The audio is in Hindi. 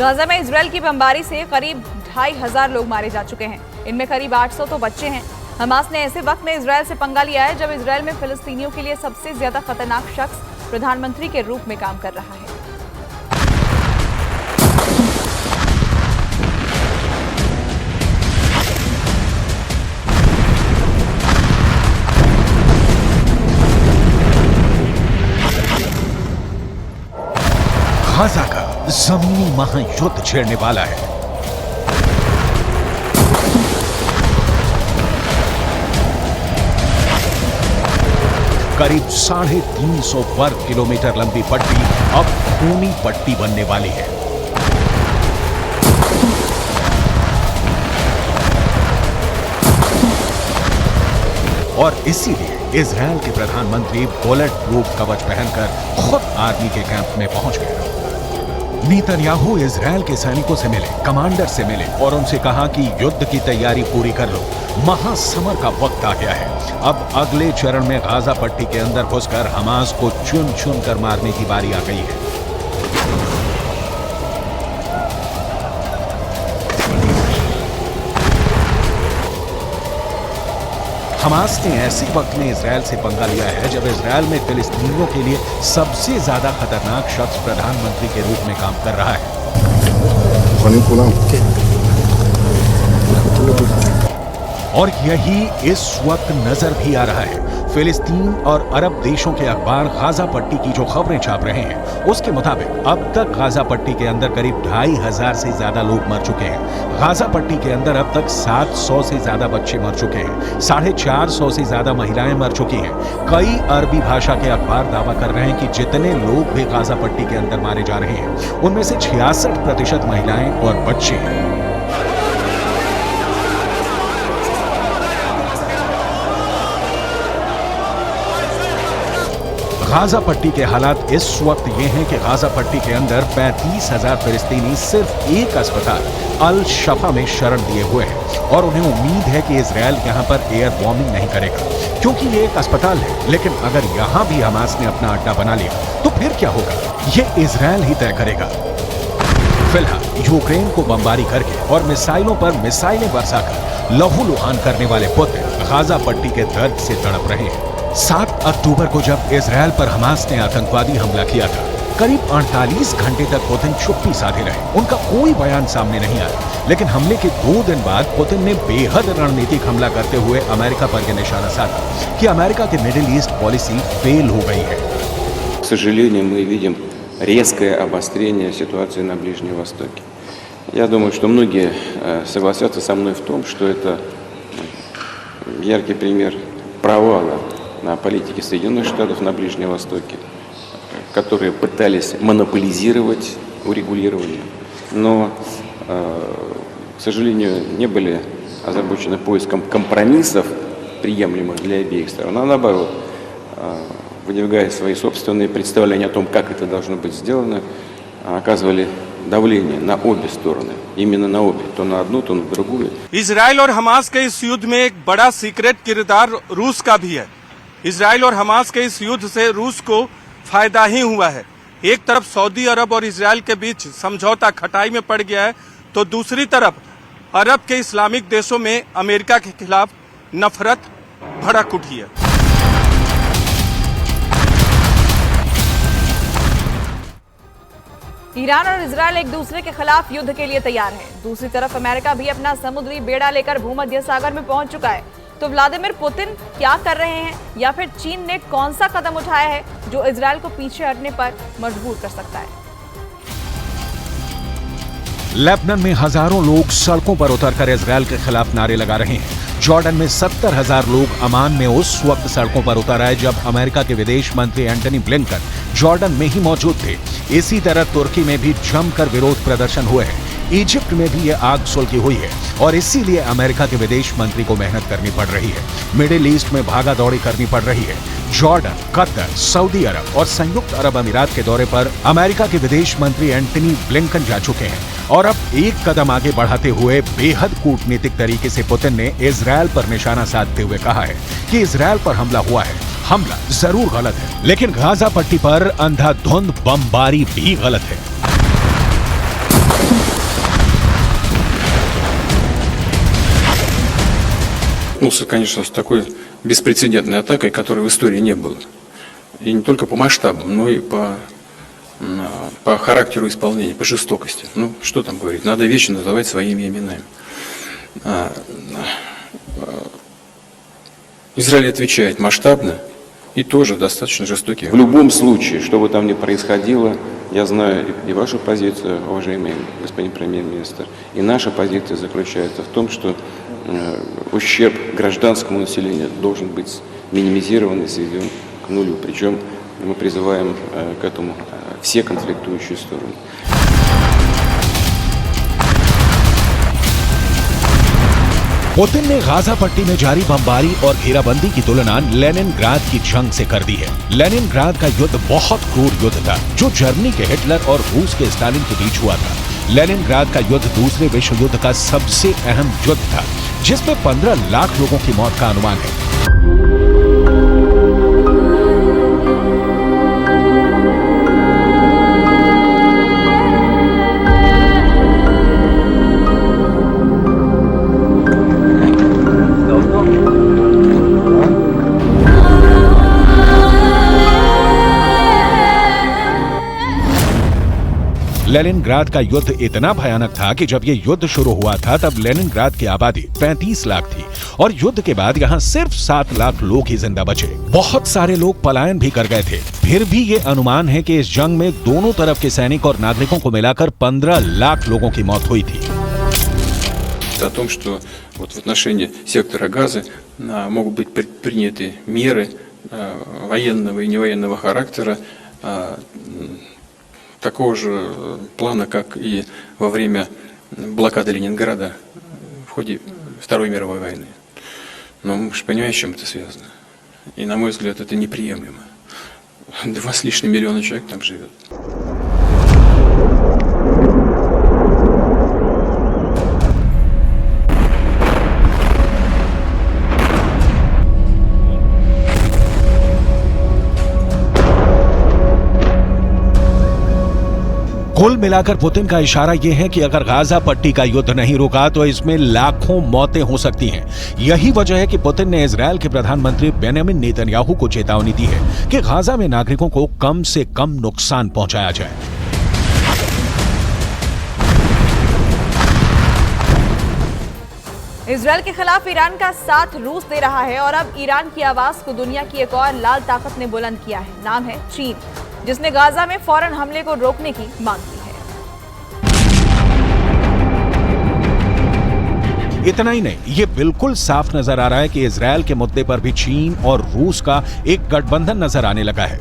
गाजा में इजरायल की बमबारी से करीब 2500 लोग मारे जा चुके हैं। इनमें करीब 800 तो बच्चे हैं। हमास ने ऐसे वक्त में इजरायल से पंगा लिया है जब इजरायल में फिलिस्तीनियों के लिए सबसे ज्यादा खतरनाक शख्स प्रधानमंत्री के रूप में काम कर रहा है। गाजा का जमीनी महायुद्ध छेड़ने वाला है। करीब 350 वर्ग किलोमीटर लंबी पट्टी अब खूनी पट्टी बनने वाली है। और इसीलिए इजरायल के प्रधानमंत्री बुलेट प्रूफ कवच पहनकर खुद आर्मी के कैंप में पहुंच गए। नेतन्याहू इजरायल के सैनिकों से मिले, कमांडर से मिले और उनसे कहा कि युद्ध की तैयारी पूरी कर लो, महासमर का वक्त आ गया है। अब अगले चरण में गाजा पट्टी के अंदर घुसकर हमास को चुन चुन कर मारने की बारी आ गई है। हमास ने ऐसे वक्त में इजरायल से पंगा लिया है जब इजरायल में फिलिस्तीनियों के लिए सबसे ज्यादा खतरनाक शख्स प्रधानमंत्री के रूप में काम कर रहा है। और यही इस वक्त नजर भी आ रहा है। फिलिस्तीन और अरब देशों के अखबार गाजा पट्टी की जो खबरें छाप रहे हैं उसके मुताबिक अब तक गाजा पट्टी के अंदर करीब 2500 से ज्यादा लोग मर चुके हैं। गाजा पट्टी के अंदर अब तक 700 से ज्यादा बच्चे मर चुके हैं। 450 से ज्यादा महिलाएं मर चुकी हैं। कई अरबी भाषा के अखबार दावा कर रहे हैं कि जितने लोग भी गाजा पट्टी के अंदर मारे जा रहे हैं उनमें से 66% महिलाएं और बच्चे हैं। गाजा पट्टी के हालात इस वक्त ये हैं कि गाजा पट्टी के अंदर 35,000 फिलिस्तीनी सिर्फ एक अस्पताल अल शफा में शरण दिए हुए हैं और उन्हें उम्मीद है कि इजरायल यहां पर एयर बॉम्बिंग नहीं करेगा क्योंकि ये एक अस्पताल है। लेकिन अगर यहां भी हमास ने अपना अड्डा बना लिया तो फिर क्या होगा, ये इजरायल ही तय करेगा। फिलहाल यूक्रेन को बमबारी करके और मिसाइलों पर मिसाइलें बरसाकर लहूलुहान करने वाले पुतिन गाजा पट्टी के दर्द से तड़प रहे हैं। 7 अक्टूबर को जब इजरायल पर हमास ने आतंकवादी हमला किया था, करीब 48 घंटे तक पुतिन चुप्पी साधे रहे। उनका कोई बयान सामने नहीं आया। लेकिन हमले के 2 दिन बाद पुतिन ने बेहद रणनीतिक हमला करते हुए अमेरिका पर यह निशाना साधा कि अमेरिका की मिडिल ईस्ट पॉलिसी फेल हो गई है। К сожалению, мы видим резкое обострение ситуации на Ближнем Востоке. Я думаю, что многие согласятся со мной в том, что это яркий пример провала на политике Соединенных Штатов на Ближнем Востоке, которые пытались монополизировать урегулирование, но, к сожалению, не были озабочены поиском компромиссов, приемлемых для обеих сторон, а наоборот, выдвигая свои собственные представления о том, как это должно быть сделано, оказывали давление на обе стороны, именно на обе, то на одну, то на другую. इजराइल और हमास के इस युद्ध में एक बड़ा सीक्रेट किरदार रूस का भी है। इजराइल और हमास के इस युद्ध से रूस को फायदा ही हुआ है। एक तरफ सऊदी अरब और इजराइल के बीच समझौता खटाई में पड़ गया है तो दूसरी तरफ अरब के इस्लामिक देशों में अमेरिका के खिलाफ नफरत भड़क उठी है। ईरान और इजरायल एक दूसरे के खिलाफ युद्ध के लिए तैयार है। दूसरी तरफ अमेरिका भी अपना समुद्री बेड़ा लेकर भूमध्य सागर में पहुंच चुका है। तो व्लादिमीर पुतिन क्या कर रहे हैं या फिर चीन ने कौन सा कदम उठाया है जो इजरायल को पीछे हटने पर मजबूर कर सकता है? लेबनान में हजारों लोग सड़कों पर उतरकर इजरायल के खिलाफ नारे लगा रहे हैं। जॉर्डन में 70,000 लोग अमान में उस वक्त सड़कों पर उतर आए जब अमेरिका के विदेश मंत्री एंटनी ब्लिंकन जॉर्डन में ही मौजूद थे। इसी तरह तुर्की में भी जमकर विरोध प्रदर्शन हुए हैं। इजिप्ट में भी यह आग सुलगी हुई है और इसीलिए अमेरिका के विदेश मंत्री को मेहनत करनी पड़ रही है। मिडिल ईस्ट में भागा दौड़ी करनी पड़ रही है। जॉर्डन, कतर, सऊदी अरब और संयुक्त अरब अमीरात के दौरे पर अमेरिका के विदेश मंत्री एंटनी ब्लिंकन जा चुके हैं और अब एक कदम आगे बढ़ाते हुए बेहद कूटनीतिक तरीके से पुतिन ने इजरायल पर निशाना साधते हुए कहा है कि इजरायल पर हमला हुआ है। हमला जरूर गलत है, लेकिन गाजा पट्टी पर अंधाधुंध बमबारी भी गलत है। столкнулся, конечно, с такой беспрецедентной атакой, которой в истории не было. И не только по масштабам, но и по характеру исполнения, по жестокости. Ну, что там говорить, надо вещи называть своими именами. Израиль отвечает масштабно и тоже достаточно жестокий. В любом случае, что бы там ни происходило, я знаю и вашу позицию, уважаемый господин премьер-министр, и наша позиция заключается в том, что ущерб гражданскому населению должен быть минимизирован и сведен к нулю. Причем мы призываем к этому все конфликтующие стороны. पुतिन ने गाजा पट्टी में जारी बमबारी और घेराबंदी की तुलना लेनिनग्राद की जंग से कर दी है। लेनिनग्राद का युद्ध बहुत क्रूर युद्ध था, जो जर्मनी के हिटलर और रूस के स्टालिन के बीच हुआ था। लेनिनग्राद का युद्ध दूसरे विश्व युद्ध का सबसे अहम युद्ध था, जिसमें 15 लाख लोगों की मौत का अनुमान है। लेनिनग्राद का युद्ध इतना भयानक था कि जब ये युद्ध शुरू हुआ था तब लेनिनग्राद की आबादी 35 लाख थी और युद्ध के बाद यहाँ सिर्फ 7 लाख लोग ही जिंदा बचे। बहुत सारे लोग पलायन भी कर गए थे। फिर भी ये अनुमान है कि इस जंग में दोनों तरफ के सैनिक और नागरिकों को मिलाकर 15 लाख लोगों की मौत हुई थी। О том, что вот в отношении сектора Газы могут быть предприняты меры военного и невоенного характера, такого же плана, как и во время блокады Ленинграда в ходе Второй мировой войны. Но мы же понимаем, с чем это связано. И, на мой взгляд, это неприемлемо. 2 с лишним миллиона человек там живет. कुल मिलाकर पुतिन का इशारा यह है कि अगर गाजा पट्टी का युद्ध नहीं रुका तो इसमें लाखों मौतें हो सकती हैं। यही वजह है कि पुतिन ने इजरायल के प्रधानमंत्री बेंजामिन नेतन्याहू को चेतावनी दी है कि गाजा में नागरिकों को कम से कम नुकसान पहुंचाया जाए। इजरायल के खिलाफ ईरान का साथ रूस दे रहा है और अब ईरान की आवाज को दुनिया की एक और लाल ताकत ने बुलंद किया है। नाम है चीन, जिसने गाजा में फौरन हमले को रोकने की मांग की है। इतना ही नहीं, ये बिल्कुल साफ नजर आ रहा है कि इजरायल के मुद्दे पर भी चीन और रूस का एक गठबंधन नजर आने लगा है।